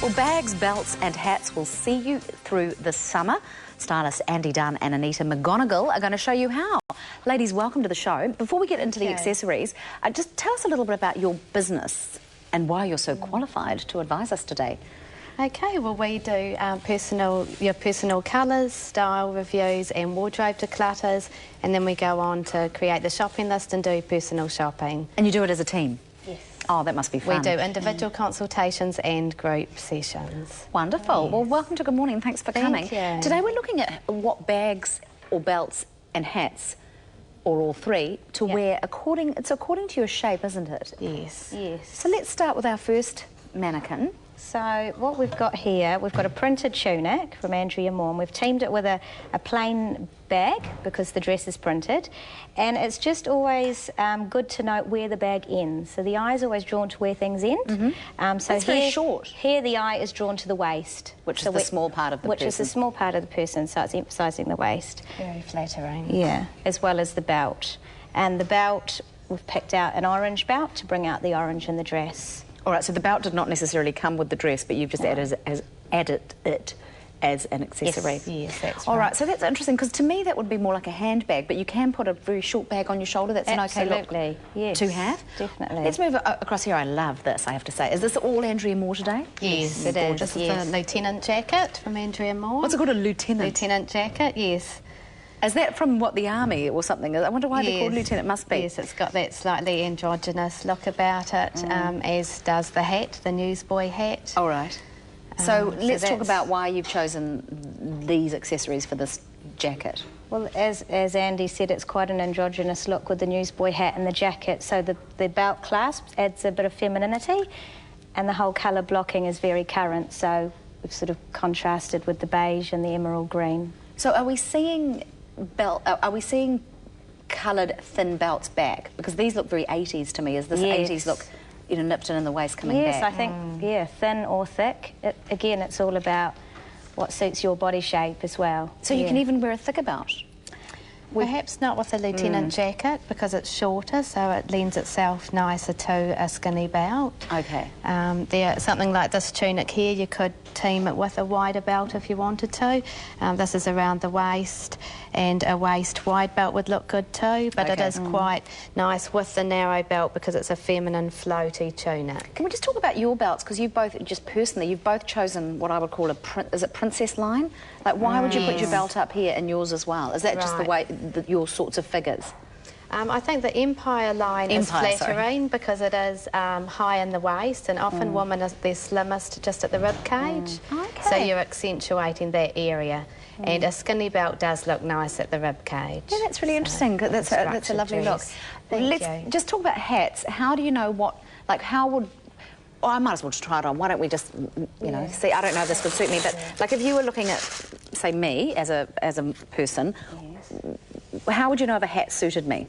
Well, bags, belts and hats will see you through the summer. Stylists Andie, Dunne and Anita McGonigle are going to show you how. Ladies, welcome to the show. Before we get into the accessories, just tell us a little bit about your business and why you're so qualified to advise us today. Okay, well we do your personal colours, style reviews and wardrobe declutters, and then we go on to create the shopping list and do personal shopping. And you do it as a team? Yes. Oh, that must be fun. We do individual consultations and group sessions. Wonderful. Yes. Well, welcome to Good Morning. Thanks for coming. Thank you. Today we're looking at what bags or belts and hats, or all three, to wear according to your shape, isn't it? Yes. Yes. So let's start with our first mannequin. So what we've got here, we've got a printed tunic from Andie and we've teamed it with a plain bag because the dress is printed, and it's just always good to know where the bag ends. So the eye is always drawn to where things end. So it's very short. Here the eye is drawn to the waist. Which is the small part of the person. Which is the small part of the person, so it's emphasising the waist. Very flattering. Yeah, as well as the belt. And the belt, we've picked out an orange belt to bring out the orange in the dress. All right, so the belt did not necessarily come with the dress, but you've just added it as an accessory. Yes, that's All right. right, so that's interesting, because to me that would be more like a handbag, but you can put a very short bag on your shoulder. That's an okay look yes, to have. Definitely. Let's move across here. I love this, I have to say. Is this all Andie Moore today? Yes, it is. This is a lieutenant jacket from Andie Moore. What's it called, a lieutenant? Lieutenant jacket, yes. Is that from, what, the army or something? I wonder why they're called lieutenant. Must be. Yes, it's got that slightly androgynous look about it, as does the hat, the newsboy hat. All right. So let's talk about why you've chosen these accessories for this jacket. Well, as Andie said, it's quite an androgynous look with the newsboy hat and the jacket, so the belt clasp adds a bit of femininity, and the whole colour blocking is very current, so we've sort of contrasted with the beige and the emerald green. So are we seeing coloured thin belts back? Because these look very 80s to me. Is this 80s look, you know, nipped in the waist coming back? Yes, I think, yeah, thin or thick. Again, it's all about what suits your body shape as well. So you can even wear a thicker belt? Perhaps not with a lieutenant jacket, because it's shorter, so it lends itself nicer to a skinny belt. Okay. Something like this tunic here, you could team it with a wider belt if you wanted to. This is around the waist, and a waist-wide belt would look good too, but it is quite nice with the narrow belt because it's a feminine, floaty tunic. Can we just talk about your belts? Because you've both, just personally, you've both chosen what I would call is it princess line? Like, why would you put your belt up here and yours as well? Is that just the way, your sorts of figures? I think the Empire line is flattering because it is high in the waist, and often women are their slimmest just at the rib cage. Okay. So you're accentuating that area. And a skinny belt does look nice at the rib cage. Yeah, that's really interesting. That's a lovely look. Let's just talk about hats. How do you know what, like, how would... Oh, I might as well just try it on. Why don't we just, you know, see? I don't know if this would suit me, but like if you were looking at, say, me as a person, how would you know if a hat suited me?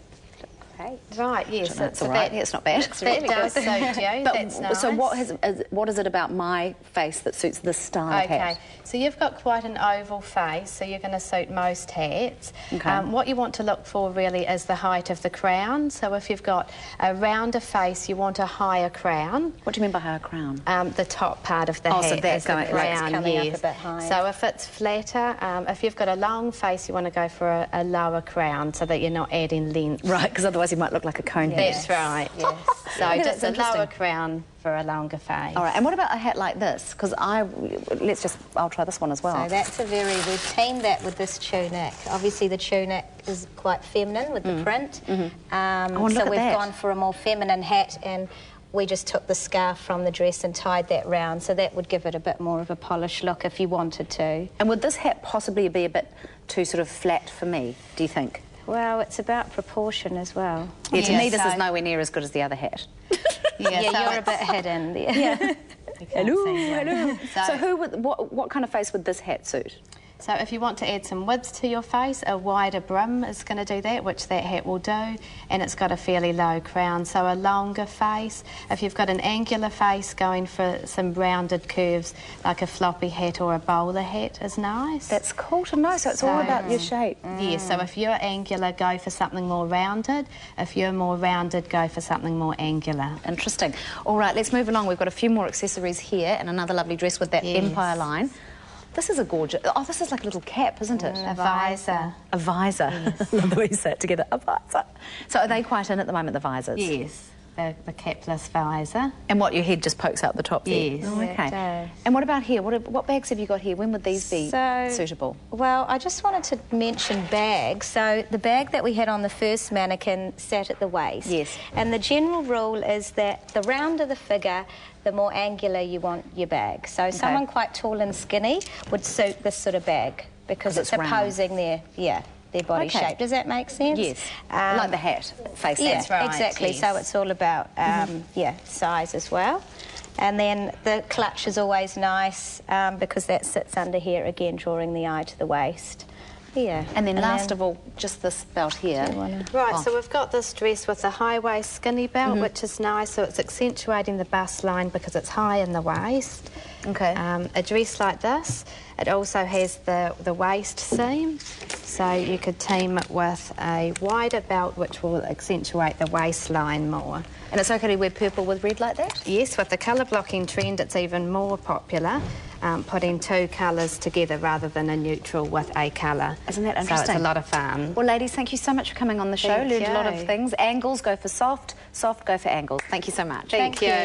Right, yes. It's all right. It's not bad. That does suit you. That's nice. So what is it about my face that suits this style of hat? So you've got quite an oval face, so you're going to suit most hats. What you want to look for really is the height of the crown. So if you've got a rounder face, you want a higher crown. What do you mean by higher crown? The top part of the hat so that's is the crown, coming up a bit higher. So if it's flatter, if you've got a long face, you want to go for a lower crown so that you're not adding length. Right, because otherwise you might look like a cone head. That's right, yes. So just a lower crown for a longer face. All right, and what about a hat like this? Because I'll try this one as well. So that's we've teamed that with this tunic. Obviously the tunic is quite feminine with the print. So we've gone for a more feminine hat, and we just took the scarf from the dress and tied that round, so that would give it a bit more of a polished look if you wanted to. And would this hat possibly be a bit too sort of flat for me, do you think? Well, it's about proportion as well. Yeah, to me this is nowhere near as good as the other hat. Yeah, you're a bit hidden there. Hello. So what kind of face would this hat suit? So if you want to add some width to your face, a wider brim is going to do that, which that hat will do, and it's got a fairly low crown, so a longer face. If you've got an angular face, going for some rounded curves, like a floppy hat or a bowler hat is nice. That's cool to know, so it's all about your shape. Yeah, so if you're angular, go for something more rounded. If you're more rounded, go for something more angular. Interesting. All right, let's move along. We've got a few more accessories here and another lovely dress with that Empire line. This is a gorgeous... Oh, this is like a little cap, isn't it? A visor. A visor. Yes. Love the way you say it together. A visor. So are they quite in at the moment, the visors? Yes, the capless visor. And what, your head just pokes out the top there? Yes. Oh, okay. And what about here? What bags have you got here? When would these be suitable? Well, I just wanted to mention bags. So the bag that we had on the first mannequin sat at the waist. Yes. And the general rule is that the rounder the figure, the more angular you want your bag. So someone quite tall and skinny would suit this sort of bag because it's opposing their body shape. Does that make sense? Yes. Like the hat face. Yeah, That's right. exactly. Yes. So it's all about size as well. And then the clutch is always nice because that sits under here again, drawing the eye to the waist. Yeah. And then last of all, just this belt here. Right, so we've got this dress with a high waist skinny belt, which is nice, so it's accentuating the bust line because it's high in the waist. Okay. A dress like this, it also has the waist seam, so you could team it with a wider belt which will accentuate the waistline more. And it's okay to wear purple with red like that? Yes, with the colour blocking trend it's even more popular, putting two colours together rather than a neutral with a colour. Isn't that interesting? So it's a lot of fun. Well, ladies, thank you so much for coming on the show. Learned a lot of things. Angles go for soft, soft go for angles. Thank you so much. Thank you.